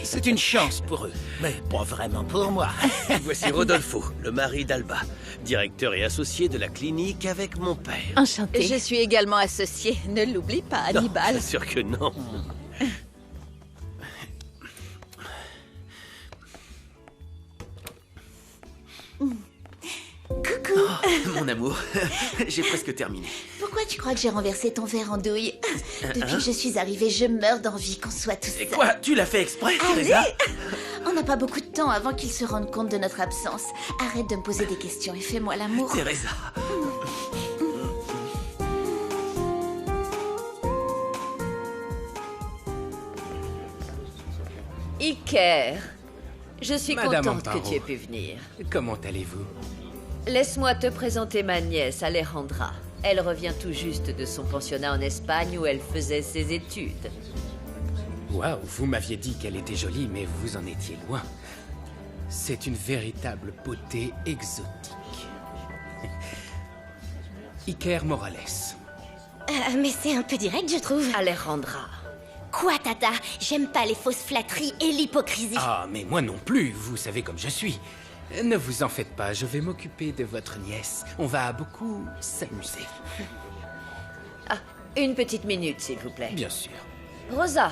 C'est une chance pour eux, mais pas vraiment pour moi. Voici Rodolfo, le mari d'Alba, directeur et associé de la clinique avec mon père. Enchantée. Je suis également associée. Ne l'oublie pas, Non, Hannibal. bien sûr que non. Coucou. Mon amour, j'ai presque terminé. Pourquoi tu crois que j'ai renversé ton verre en douille? Depuis que je suis arrivée, je meurs d'envie qu'on soit tous Et seuls. quoi? Tu l'as fait exprès, Allez! Teresa? On n'a pas beaucoup de temps avant qu'ils se rendent compte de notre absence. Arrête de me poser des questions et fais-moi l'amour. Teresa. Iker, je suis Madame contente Amparo. que tu aies pu venir. Comment allez-vous? Laisse-moi te présenter ma nièce, Alejandra. Elle revient tout juste de son pensionnat en Espagne où elle faisait ses études. Waouh, vous m'aviez dit qu'elle était jolie, mais vous en étiez loin. C'est une véritable beauté exotique. Iker Morales. Mais c'est un peu direct, je trouve. Alejandra, Quoi, Tata? J'aime pas les fausses flatteries et l'hypocrisie. Ah, mais moi non plus, vous savez comme je suis. Ne vous en faites pas, je vais m'occuper de votre nièce. On va beaucoup s'amuser. une petite minute, s'il vous plaît. Bien sûr. Rosa,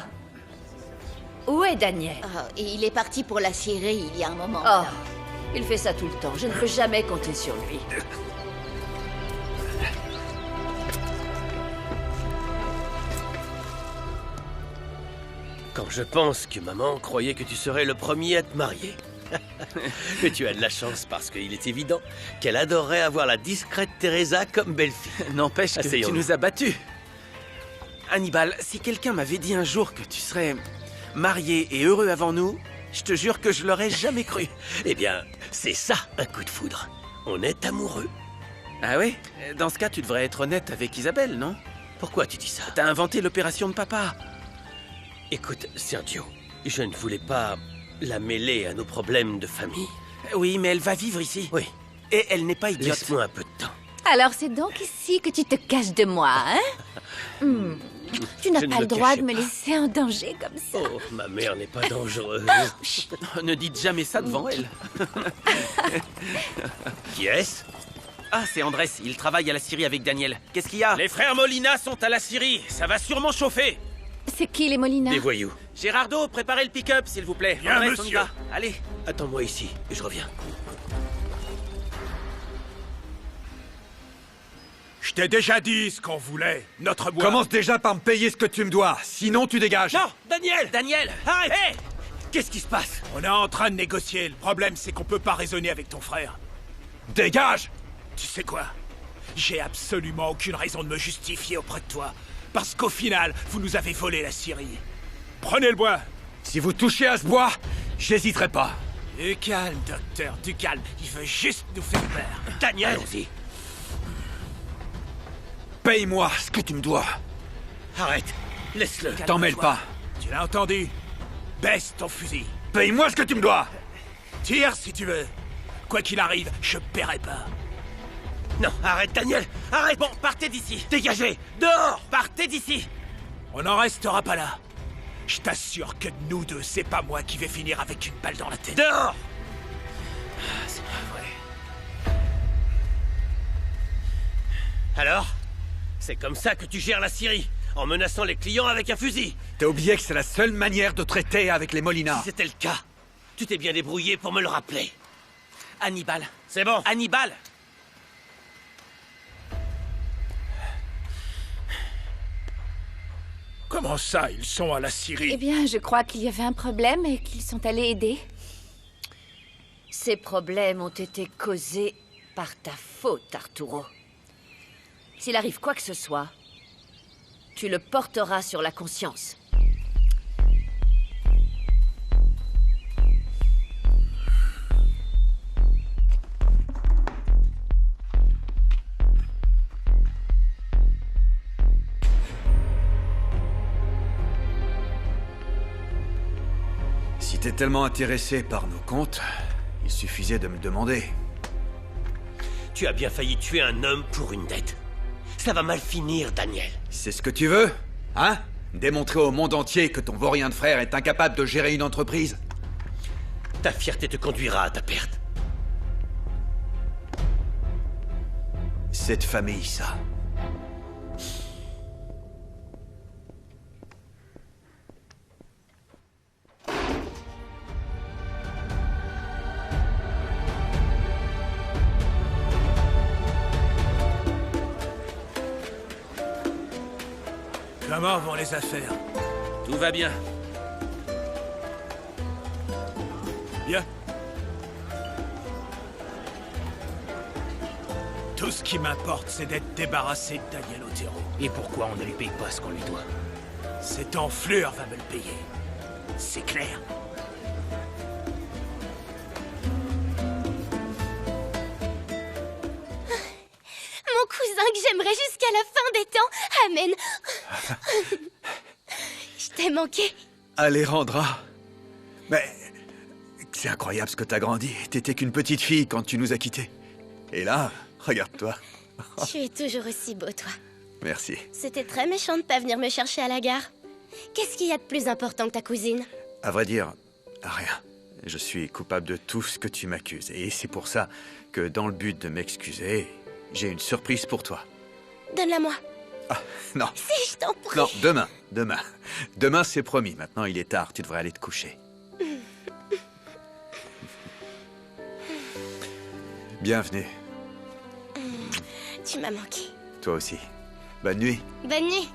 où est Daniel? Oh, et il est parti pour la Syrie il y a un moment. Oh, il fait ça tout le temps. Je ne peux jamais compter sur lui. Quand je pense que maman croyait que tu serais le premier à te marier. Mais tu as de la chance parce qu'il est évident qu'elle adorerait avoir la discrète Teresa comme belle-fille. N'empêche que tu Asseyons-nous. nous as battus. Hannibal, si quelqu'un m'avait dit un jour que tu serais marié et heureux avant nous, je te jure que je l'aurais jamais cru. Eh bien, c'est ça un coup de foudre. On est amoureux. Ah ouais? Dans ce cas, tu devrais être honnête avec Isabelle, non? Pourquoi tu dis ça? T'as inventé l'opération de papa. Écoute, Sergio, je ne voulais pas la mêler à nos problèmes de famille. Oui, mais elle va vivre ici. Oui, Et elle n'est pas idiote. laisse-moi un peu de temps. Alors c'est donc ici que tu te caches de moi, hein? Tu n'as Je ne pas me le droit cachais de me pas. laisser en danger comme ça. Oh, ma mère n'est pas dangereuse. Ne dites jamais ça devant elle. Qui est-ce? Ah, c'est Andrés, il travaille à la Syrie avec Daniel. Qu'est-ce qu'il y a? Les frères Molina sont à la Syrie. Ça va sûrement chauffer. C'est qui les Molina? Des voyous. Gérardo, préparez le pick-up, s'il vous plaît. Bien, Andrés, on y monsieur. va. Allez. Attends-moi ici, je reviens. Je t'ai déjà dit ce qu'on voulait. Notre bois. Commence déjà par me payer ce que tu me dois, sinon tu dégages. Non, Daniel. Daniel, Arrête. Hé! Qu'est-ce qui se passe? On est en train de négocier. Le problème, c'est qu'on peut pas raisonner avec ton frère. Dégage! Tu sais quoi? J'ai absolument aucune raison de me justifier auprès de toi. Parce qu'au final, vous nous avez volé la Syrie. Prenez le bois. Si vous touchez à ce bois, j'hésiterai pas. Du calme, docteur, du calme. Il veut juste nous faire peur. Daniel! Allons-y. Paye-moi ce que tu me dois. Arrête! Laisse-le. T'en mêle pas. Tu l'as entendu? Baisse ton fusil. Paye-moi ce que tu me dois. Tire si tu veux. Quoi qu'il arrive, je paierai pas. Non, arrête, Daniel! Arrête! Bon, partez d'ici. Dégagez! Dehors! Partez d'ici. On n'en restera pas là. Je t'assure que de nous deux, c'est pas moi qui vais finir avec une balle dans la tête. Dehors! C'est pas vrai. Alors? C'est comme ça que tu gères la Syrie, en menaçant les clients avec un fusil. T'as oublié que c'est la seule manière de traiter avec les Molina. Si c'était le cas, tu t'es bien débrouillé pour me le rappeler. Hannibal. C'est bon. Hannibal. Comment ça, ils sont à la Eh Syrie? bien, je crois qu'il y avait un problème et qu'ils sont allés aider. ces problèmes ont été causés par ta faute, Arturo. S'il arrive quoi que ce soit, tu le porteras sur la conscience. Si t'es tellement intéressé par nos comptes, il suffisait de me demander. Tu as bien failli tuer un homme pour une dette. Ça va mal finir, Daniel. C'est ce que tu veux? Hein? Démontrer au monde entier que ton vaurien de frère est incapable de gérer une entreprise? Ta fierté te conduira à ta perte. Cette famille, ça. Comment vont les affaires? Tout va bien. Bien. Tout ce qui m'importe, c'est d'être débarrassé de Daniel Otero. Et pourquoi on ne lui paye pas ce qu'on lui doit? Cette enflure va me le payer. C'est clair. Mon cousin que j'aimerais jusqu'à la fin des temps. Amen. Je t'ai manqué. Alejandra. Mais... c'est incroyable ce que t'as grandi. T'étais qu'une petite fille quand tu nous as quittés. Et là, regarde-toi. Tu es toujours aussi beau, toi. Merci. C'était très méchant de pas venir me chercher à la gare. Qu'est-ce qu'il y a de plus important que ta cousine? À vrai dire, rien. Je suis coupable de tout ce que tu m'accuses. Et c'est pour ça que, dans le but de m'excuser, j'ai une surprise pour toi. Donne-la-moi. Ah, non. Si, je t'en prie. Non, demain. Demain. Demain, c'est promis. Maintenant, il est tard. Tu devrais aller te coucher. Bienvenue. Tu m'as manqué. Toi aussi. Bonne nuit. Bonne nuit.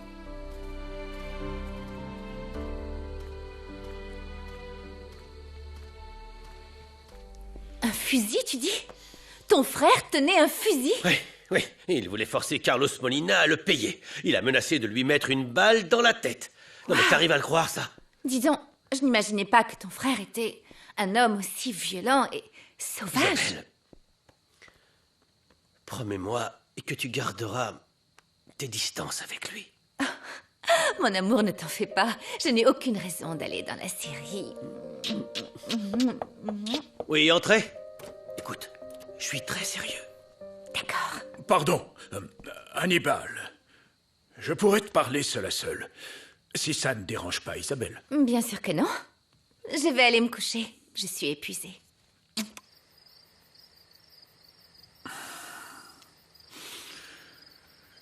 Un fusil, tu dis? Ton frère tenait un fusil? Oui, oui. Il voulait forcer Carlos Molina à le payer. Il a menacé de lui mettre une balle dans la tête. Non mais t'arrives à le croire, ça? Disons, je n'imaginais pas que ton frère était un homme aussi violent et sauvage. Isabelle, promets-moi que tu garderas tes distances avec lui. Mon amour, ne t'en fais pas. Je n'ai aucune raison d'aller dans la Syrie. Oui, entrez. Écoute, je suis très sérieux. D'accord. Pardon, Hannibal. Je pourrais te parler seul à seul. Si ça ne dérange pas, Isabelle. Bien sûr que non. Je vais aller me coucher. Je suis épuisée.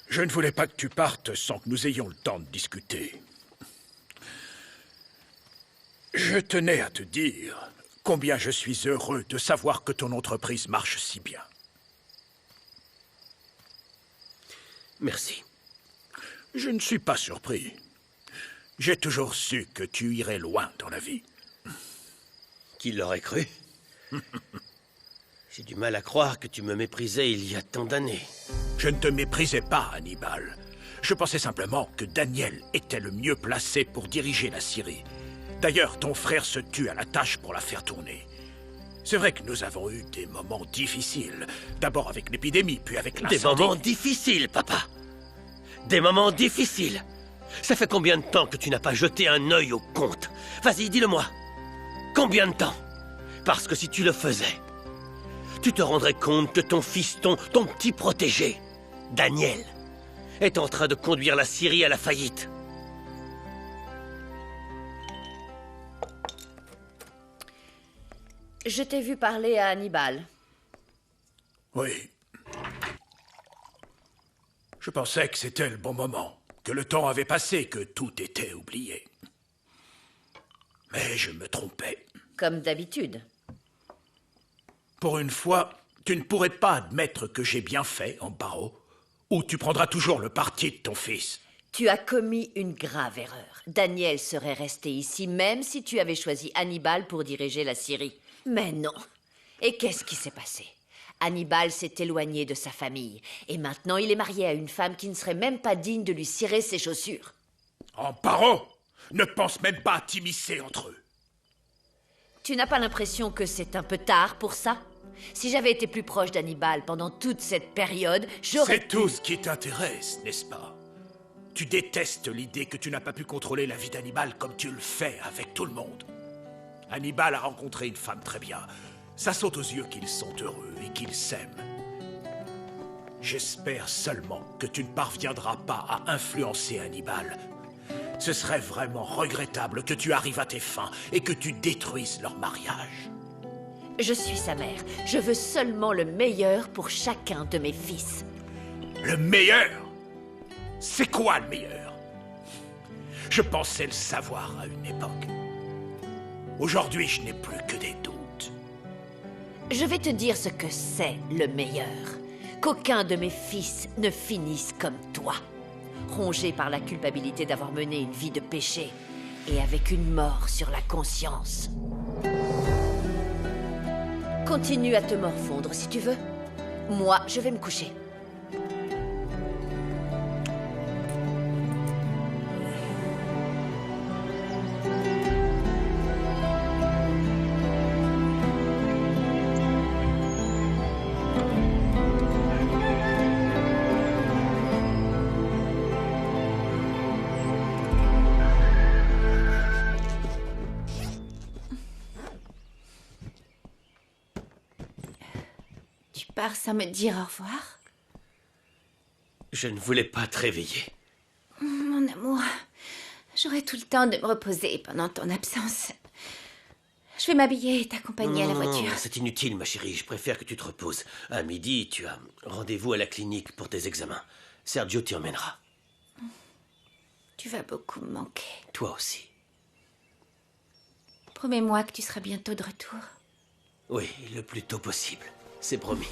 Je ne voulais pas que tu partes sans que nous ayons le temps de discuter. Je tenais à te dire combien je suis heureux de savoir que ton entreprise marche si bien. Merci. Je ne suis pas surpris. J'ai toujours su que tu irais loin dans la vie. Qui l'aurait cru? J'ai du mal à croire que tu me méprisais il y a tant d'années. Je ne te méprisais pas, Hannibal. Je pensais simplement que Daniel était le mieux placé pour diriger la Syrie. D'ailleurs, ton frère se tue à la tâche pour la faire tourner. C'est vrai que nous avons eu des moments difficiles. D'abord avec l'épidémie, puis avec l'incendie. Des moments difficiles, papa. Des moments difficiles. Ça fait combien de temps que tu n'as pas jeté un œil au compte? Vas-y, dis-le-moi. Combien de temps? Parce que si tu le faisais, tu te rendrais compte que ton fiston, ton petit protégé, Daniel, est en train de conduire la Syrie à la faillite. Je t'ai vu parler à Hannibal. Oui. Je pensais que c'était le bon moment, que le temps avait passé, que tout était oublié. Mais je me trompais. Comme d'habitude. Pour une fois, tu ne pourrais pas admettre que j'ai bien fait, Amparo, ou tu prendras toujours le parti de ton fils. Tu as commis une grave erreur. Daniel serait resté ici même si tu avais choisi Hannibal pour diriger la Syrie. Mais non. Et qu'est-ce qui s'est passé? Hannibal s'est éloigné de sa famille. Et maintenant, il est marié à une femme qui ne serait même pas digne de lui cirer ses chaussures. Amparo, ne pense même pas à t'immiscer entre eux. Tu n'as pas l'impression que c'est un peu tard pour ça? Si j'avais été plus proche d'Hannibal pendant toute cette période, j'aurais... C'est tout ce qui t'intéresse, n'est-ce pas? Tu détestes l'idée que tu n'as pas pu contrôler la vie d'Hannibal comme tu le fais avec tout le monde. Hannibal a rencontré une femme très bien. Ça saute aux yeux qu'ils sont heureux et qu'ils s'aiment. J'espère seulement que tu ne parviendras pas à influencer Hannibal Ce serait vraiment regrettable que tu arrives à tes fins et que tu détruises leur mariage. Je suis sa mère. Je veux seulement le meilleur pour chacun de mes fils. Le meilleur? C'est quoi le meilleur? Je pensais le savoir à une époque. Aujourd'hui, je n'ai plus que des doutes. Je vais te dire ce que c'est le meilleur. Qu'aucun de mes fils ne finisse comme toi. Rongé par la culpabilité d'avoir mené une vie de péché. Et avec une mort sur la conscience. Continue à te morfondre si tu veux. Moi, je vais me coucher. Tu pars sans me dire au revoir? Je ne voulais pas te réveiller. Mon amour, j'aurai tout le temps de me reposer pendant ton absence. Je vais m'habiller et t'accompagner à la voiture. C'est inutile, ma chérie. Je préfère que tu te reposes. À midi, tu as rendez-vous à la clinique pour tes examens. Sergio t'y emmènera. Tu vas beaucoup me manquer. Toi aussi. Promets-moi que tu seras bientôt de retour. Oui, le plus tôt possible. C'est promis.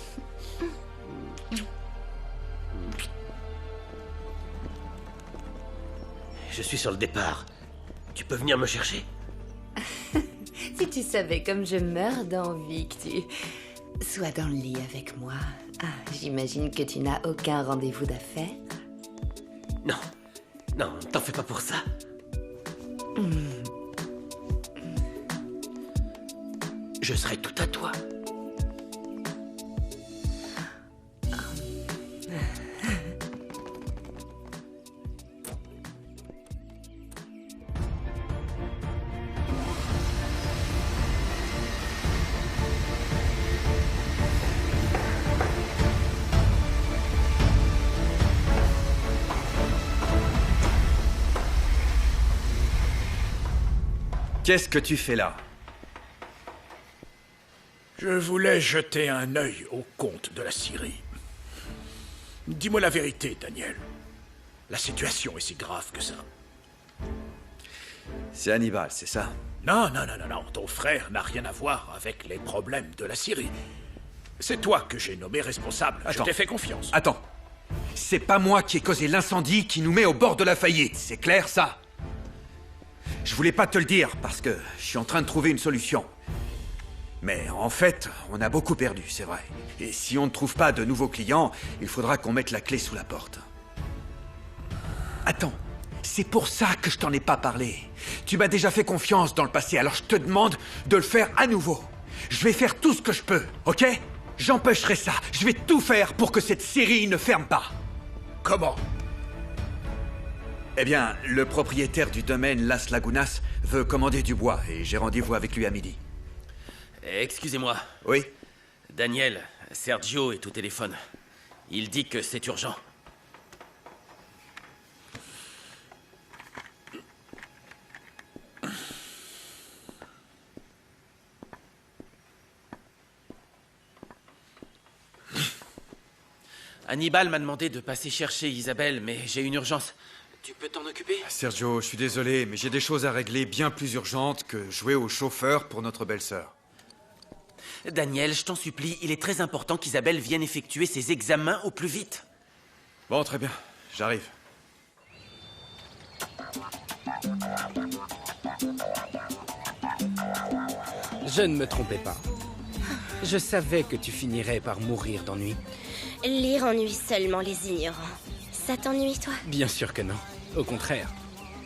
Je suis sur le départ. Tu peux venir me chercher? Si tu savais comme je meurs d'envie que tu sois dans le lit avec moi. Ah, j'imagine que tu n'as aucun rendez-vous d'affaires. Non. Non, t'en fais pas pour ça. Je serai tout à toi. Qu'est-ce que tu fais là? Je voulais jeter un œil au comte de la Syrie. Dis-moi la vérité, Daniel. La situation est si grave que ça. C'est Hannibal, c'est ça? Non. Ton frère n'a rien à voir avec les problèmes de la Syrie. C'est toi que j'ai nommé responsable. Attends. Je t'ai fait confiance. Attends. C'est pas moi qui ai causé l'incendie qui nous met au bord de la faillite, c'est clair, ça? Je voulais pas te le dire, parce que je suis en train de trouver une solution. Mais en fait, on a beaucoup perdu, c'est vrai. Et si on ne trouve pas de nouveaux clients, il faudra qu'on mette la clé sous la porte. Attends, c'est pour ça que je t'en ai pas parlé. Tu m'as déjà fait confiance dans le passé, alors je te demande de le faire à nouveau. Je vais faire tout ce que je peux, ok? J'empêcherai ça. Je vais tout faire pour que cette série ne ferme pas. Comment? Eh bien, le propriétaire du domaine Las Lagunas veut commander du bois et j'ai rendez-vous avec lui à midi. Excusez-moi. Oui? Daniel, Sergio est au téléphone. Il dit que c'est urgent. Hannibal m'a demandé de passer chercher Isabelle, mais j'ai une urgence. Tu peux t'en occuper? Sergio, je suis désolé, mais j'ai des choses à régler bien plus urgentes que jouer au chauffeur pour notre belle-sœur. Daniel, je t'en supplie, il est très important qu'Isabelle vienne effectuer ses examens au plus vite. Bon, très bien, j'arrive. Je ne me trompais pas. Je savais que tu finirais par mourir d'ennui. Lire ennuie seulement les ignorants. Ça t'ennuie, toi? Bien sûr que non. Au contraire.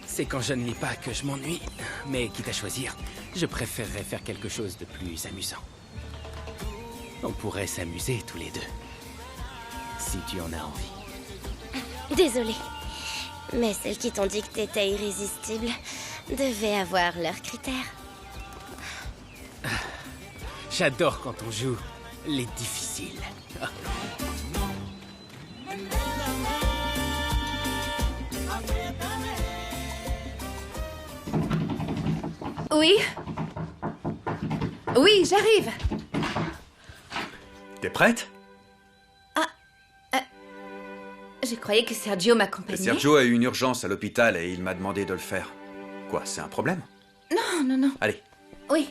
C'est quand je ne lis pas que je m'ennuie. Mais quitte à choisir, je préférerais faire quelque chose de plus amusant. On pourrait s'amuser tous les deux. Si tu en as envie. Désolée. Mais celles qui t'ont dit que t'étais irrésistible devaient avoir leurs critères. J'adore quand on joue les difficiles. Oui. Oui, j'arrive. T'es prête? Je croyais que Sergio m'accompagnait. Sergio a eu une urgence à l'hôpital et il m'a demandé de le faire. Quoi, c'est un problème? Non, non, non. Allez. Oui.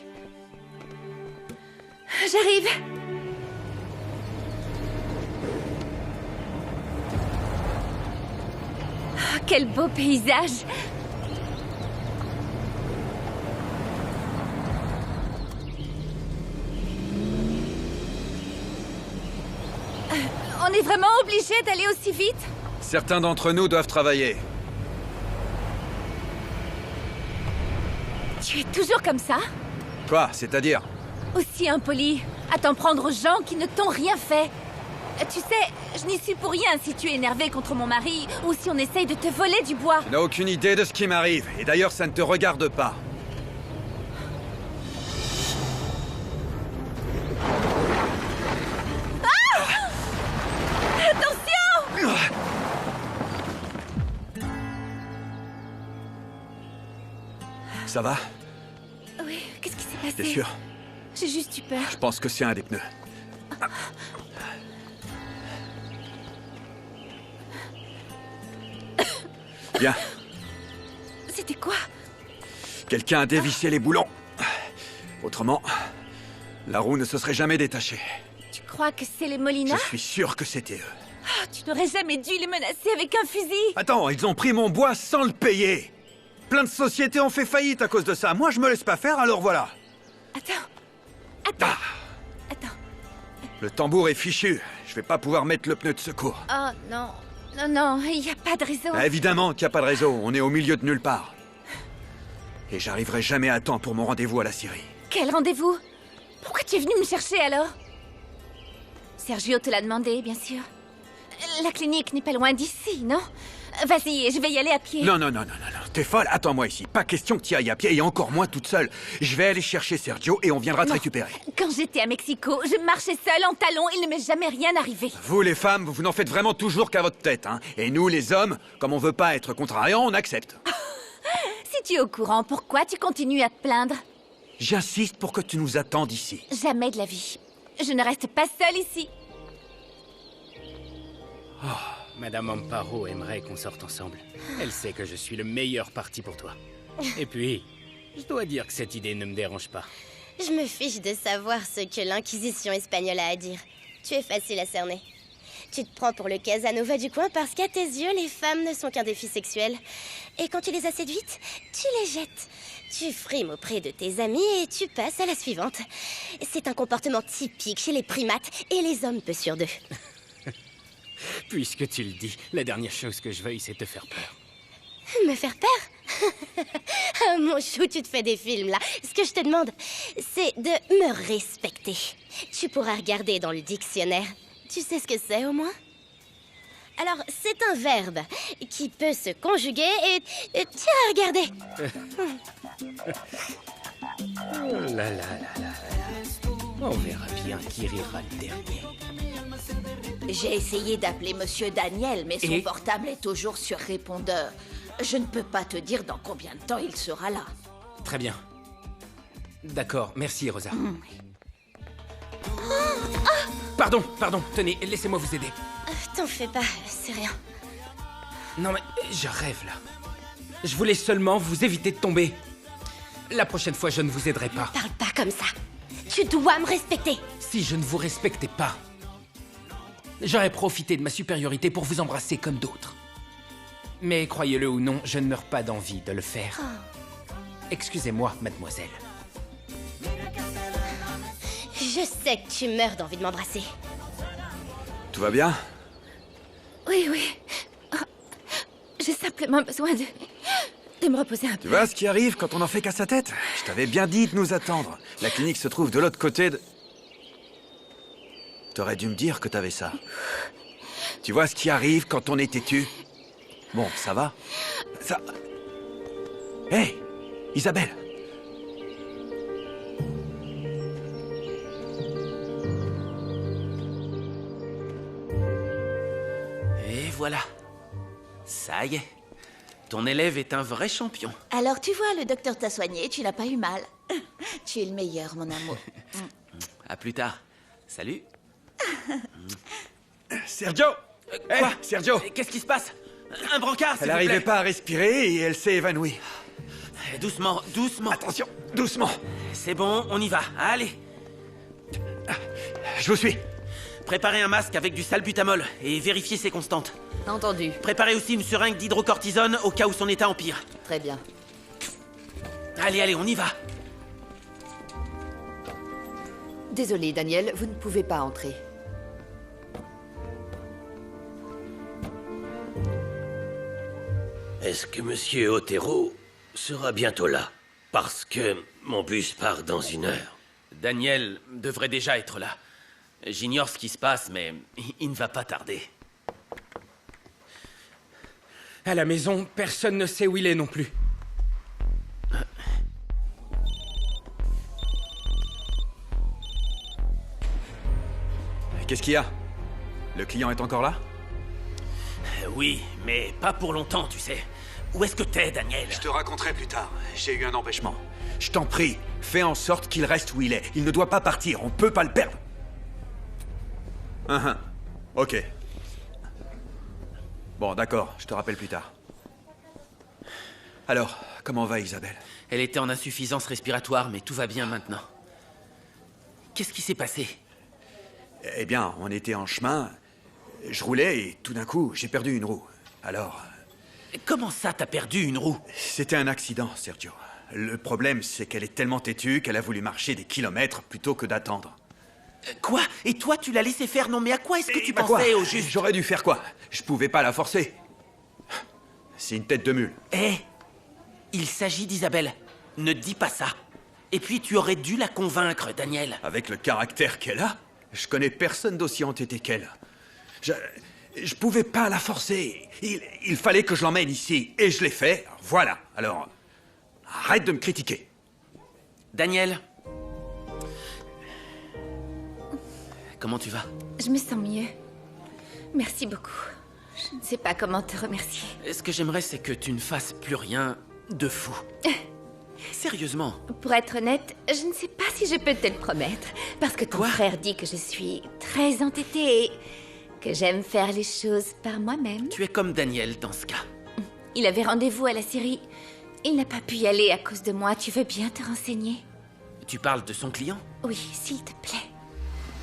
J'arrive. Oh, quel beau paysage. On est vraiment obligé d'aller aussi vite? Certains d'entre nous doivent travailler. Tu es toujours comme ça? Quoi, c'est-à-dire? Aussi impoli, à t'en prendre aux gens qui ne t'ont rien fait. Tu sais, je n'y suis pour rien si tu es énervé contre mon mari ou si on essaye de te voler du bois. Tu n'as aucune idée de ce qui m'arrive. Et d'ailleurs, ça ne te regarde pas. Attention! Ça va? Oui, qu'est-ce qui s'est passé? T'es sûr? J'ai juste eu peur. Je pense que c'est un des pneus. Bien. C'était quoi? Quelqu'un a dévissé les boulons. Autrement, la roue ne se serait jamais détachée. Tu crois que c'est les Molina? Je suis sûr que c'était eux. Oh, tu n'aurais jamais dû les menacer avec un fusil. Attends, ils ont pris mon bois sans le payer. Plein de sociétés ont fait faillite à cause de ça. Moi, je me laisse pas faire, alors voilà. Attends. Attends. Le tambour est fichu. Je vais pas pouvoir mettre le pneu de secours. Oh non. Non, non, il n'y a pas de réseau. Bah, évidemment qu'il n'y a pas de réseau. On est au milieu de nulle part. Et j'arriverai jamais à temps pour mon rendez-vous à la Syrie. Quel rendez-vous? Pourquoi tu es venu me chercher alors? Sergio te l'a demandé, bien sûr. La clinique n'est pas loin d'ici, non? Vas-y, je vais y aller à pied. Non, non, non, non, non, non. T'es folle? Attends-moi ici. Pas question que tu ailles à pied, et encore moins toute seule. Je vais aller chercher Sergio et on viendra te Non. récupérer. Quand j'étais à Mexico, je marchais seule en talons. Il ne m'est jamais rien arrivé. Vous, les femmes, vous n'en faites vraiment toujours qu'à votre tête, hein. Et nous, les hommes, comme on veut pas être contrariants, on accepte. Si tu es au courant, pourquoi tu continues à te plaindre? J'insiste pour que tu nous attendes ici. Jamais de la vie. Je ne reste pas seule ici. Madame Amparo aimerait qu'on sorte ensemble. Elle sait que je suis le meilleur parti pour toi. Et puis, je dois dire que cette idée ne me dérange pas. Je me fiche de savoir ce que l'Inquisition espagnole a à dire. Tu es facile à cerner. Tu te prends pour le Casanova du coin parce qu'à tes yeux, les femmes ne sont qu'un défi sexuel. Et quand tu les as séduites, tu les jettes. Tu frimes auprès de tes amis et tu passes à la suivante. C'est un comportement typique chez les primates et les hommes peu sûrs d'eux. Puisque tu le dis, la dernière chose que je veuille, c'est te faire peur. Me faire peur? Oh, mon chou, tu te fais des films, là. Ce que je te demande, c'est de me respecter. Tu pourras regarder dans le dictionnaire. Tu sais ce que c'est, au moins? Alors, c'est un verbe qui peut se conjuguer et tiens, regardez. Oh là là là là là. On verra bien qui rira le dernier. J'ai essayé d'appeler Monsieur Daniel, mais son portable est toujours sur répondeur. Je ne peux pas te dire dans combien de temps il sera là. Très bien. D'accord, merci Rosa. Pardon, tenez, laissez-moi vous aider. T'en fais pas, c'est rien. Non mais, je rêve là. Je voulais seulement vous éviter de tomber. La prochaine fois, je ne vous aiderai pas. Parle pas comme ça. Tu dois me respecter. Si je ne vous respectais pas, j'aurais profité de ma supériorité pour vous embrasser comme d'autres. Mais croyez-le ou non, je ne meurs pas d'envie de le faire. Excusez-moi, mademoiselle. Je sais que tu meurs d'envie de m'embrasser. Tout va bien? Oui, oui. Oh, j'ai simplement besoin de me reposer un peu. Tu vois ce qui arrive quand on n'en fait qu'à sa tête? Je t'avais bien dit de nous attendre. La clinique se trouve de l'autre côté de... T'aurais dû me dire que t'avais ça. Tu vois ce qui arrive quand on est têtu? Bon, ça va? Ça... Hé, Isabelle! Et voilà. Ça y est. Ton élève est un vrai champion. Alors tu vois, le docteur t'a soigné, tu n'as pas eu mal. Tu es le meilleur, mon amour. À plus tard. Salut. Sergio Quoi Sergio Qu'est-ce qui se passe? Un brancard, s'il Elle vous n'arrivait plaît. pas à respirer et elle s'est évanouie. Doucement, doucement. Attention, doucement. C'est bon, on y va. Allez. Je vous suis. Préparez un masque avec du salbutamol et vérifiez ses constantes. Entendu. Préparez aussi une seringue d'hydrocortisone au cas où son état empire. Très bien. Allez, on y va. Désolé, Daniel, vous ne pouvez pas entrer. Est-ce que Monsieur Otero sera bientôt là? Parce que mon bus part dans 1 heure. Daniel devrait déjà être là. J'ignore ce qui se passe, mais il ne va pas tarder. À la maison, personne ne sait où il est non plus. Qu'est-ce qu'il y a? Le client est encore là? Oui, mais pas pour longtemps, tu sais. Où est-ce que t'es, Daniel? Je te raconterai plus tard. J'ai eu un empêchement. Je t'en prie, fais en sorte qu'il reste où il est. Il ne doit pas partir, on peut pas le perdre. Ok. Bon, d'accord, je te rappelle plus tard. Alors, comment va Isabelle? Elle était en insuffisance respiratoire, mais tout va bien maintenant. Qu'est-ce qui s'est passé? Eh bien, on était en chemin. Je roulais et tout d'un coup, j'ai perdu une roue. Alors... Comment ça, t'as perdu une roue? C'était un accident, Sergio. Le problème, c'est qu'elle est tellement têtue qu'elle a voulu marcher des kilomètres plutôt que d'attendre. Quoi? Et toi, tu l'as laissé faire? Non, mais à quoi est-ce que tu Bah quoi? pensais, au juste? J'aurais dû faire quoi? Je pouvais pas la forcer. C'est une tête de mule. Il s'agit d'Isabelle. Ne dis pas ça. Et puis, tu aurais dû la convaincre, Daniel. Avec le caractère qu'elle a, je connais personne d'aussi entêté qu'elle. Je pouvais pas la forcer. Il fallait que je l'emmène ici. Et je l'ai fait. Voilà. Alors, arrête de me critiquer. Daniel. Comment tu vas? Je me sens mieux. Merci beaucoup. Je ne sais pas comment te remercier. Ce que j'aimerais, c'est que tu ne fasses plus rien de fou. Sérieusement. Pour être honnête, je ne sais pas si je peux te le promettre. Parce que ton Quoi? frère dit que je suis très entêtée et que j'aime faire les choses par moi-même. Tu es comme Daniel dans ce cas. Il avait rendez-vous à la Syrie. Il n'a pas pu y aller à cause de moi. Tu veux bien te renseigner? Tu parles de son client? Oui, s'il te plaît.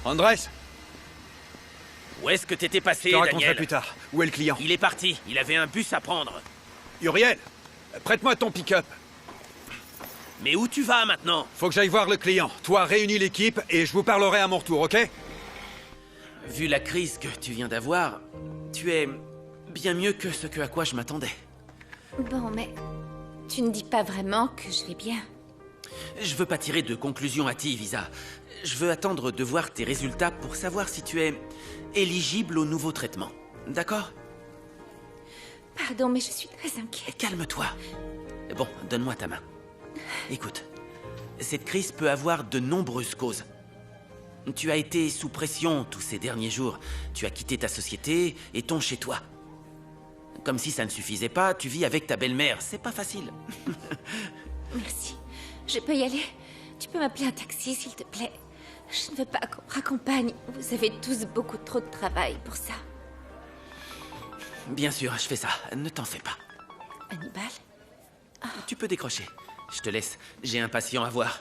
Andrés, Où est-ce que t'étais passé, je te raconterai Daniel? plus tard. Où est le client? Il est parti. Il avait un bus à prendre. Uriel, prête-moi ton pick-up. Mais où tu vas maintenant? Faut que j'aille voir le client. Toi, réunis l'équipe et je vous parlerai à mon retour, ok? Vu la crise que tu viens d'avoir, tu es bien mieux que ce à quoi je m'attendais. Bon, mais tu ne dis pas vraiment que je vais bien. Je veux pas tirer de conclusion hâtive, Isa. Je veux attendre de voir tes résultats pour savoir si tu es éligible au nouveau traitement. D'accord? Pardon, mais je suis très inquiète. Calme-toi. Bon, donne-moi ta main. Écoute, cette crise peut avoir de nombreuses causes. Tu as été sous pression tous ces derniers jours. Tu as quitté ta société et ton chez-toi. Comme si ça ne suffisait pas, tu vis avec ta belle-mère. C'est pas facile. Merci. Je peux y aller? Tu peux m'appeler un taxi, s'il te plaît? Je ne veux pas qu'on me raccompagne. Vous avez tous beaucoup trop de travail pour ça. Bien sûr, je fais ça. Ne t'en fais pas. Hannibal? Tu peux décrocher. Je te laisse. J'ai un patient à voir.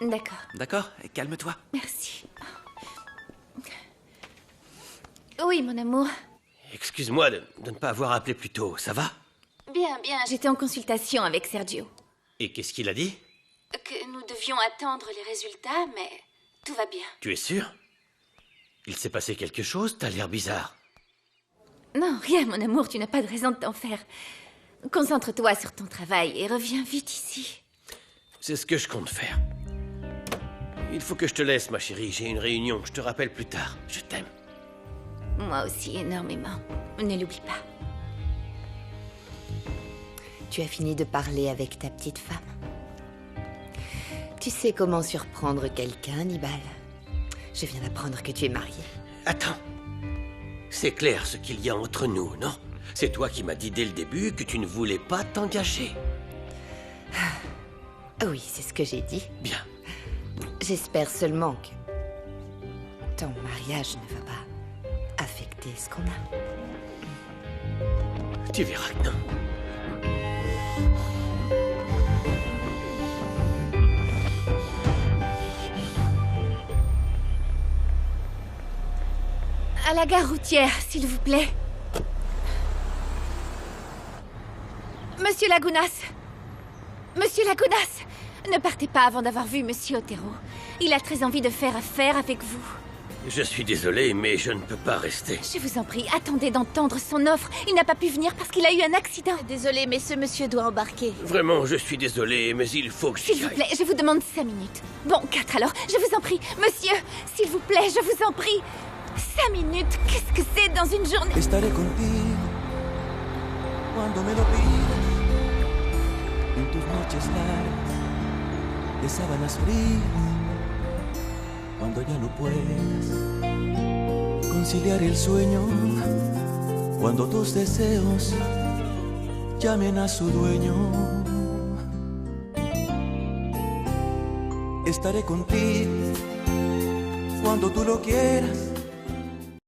D'accord. D'accord? Calme-toi. Merci. Oui, mon amour. Excuse-moi de ne pas avoir appelé plus tôt, ça va? Bien, bien. J'étais en consultation avec Sergio. Et qu'est-ce qu'il a dit? Que nous devions attendre les résultats, mais tout va bien. Tu es sûr? Il s'est passé quelque chose? T'as l'air bizarre. Non, rien, mon amour. Tu n'as pas de raison de t'en faire. Concentre-toi sur ton travail et reviens vite ici. C'est ce que je compte faire. Il faut que je te laisse, ma chérie. J'ai une réunion. Je te rappelle plus tard. Je t'aime. Moi aussi, énormément. Ne l'oublie pas. Tu as fini de parler avec ta petite femme. Tu sais comment surprendre quelqu'un, Hannibal? Je viens d'apprendre que tu es marié. Attends. C'est clair ce qu'il y a entre nous, non? C'est toi qui m'as dit dès le début que tu ne voulais pas t'engager. Oui, c'est ce que j'ai dit. Bien. J'espère seulement que ton mariage ne va pas affecter ce qu'on a. Tu verras que non. À la gare routière, s'il vous plaît. Monsieur Lagunas! Monsieur Lagunas! Ne partez pas avant d'avoir vu Monsieur Otero. Il a très envie de faire affaire avec vous. Je suis désolé, mais je ne peux pas rester. Je vous en prie, attendez d'entendre son offre. Il n'a pas pu venir parce qu'il a eu un accident. Désolée, mais ce monsieur doit embarquer. Vraiment, je suis désolé, mais il faut que j'y S'il vous aille. plaît, je vous demande 5 minutes. Bon, 4 alors, je vous en prie. Monsieur, s'il vous plaît, je vous en prie. 5 minutes, qu'est-ce que c'est dans une journée? Estaré contigo cuando me lo pidas en tus noches largas de sábanas frías cuando ya no puedas conciliar el sueño cuando tus deseos llamen a su dueño. Estaré contigo cuando tú lo quieras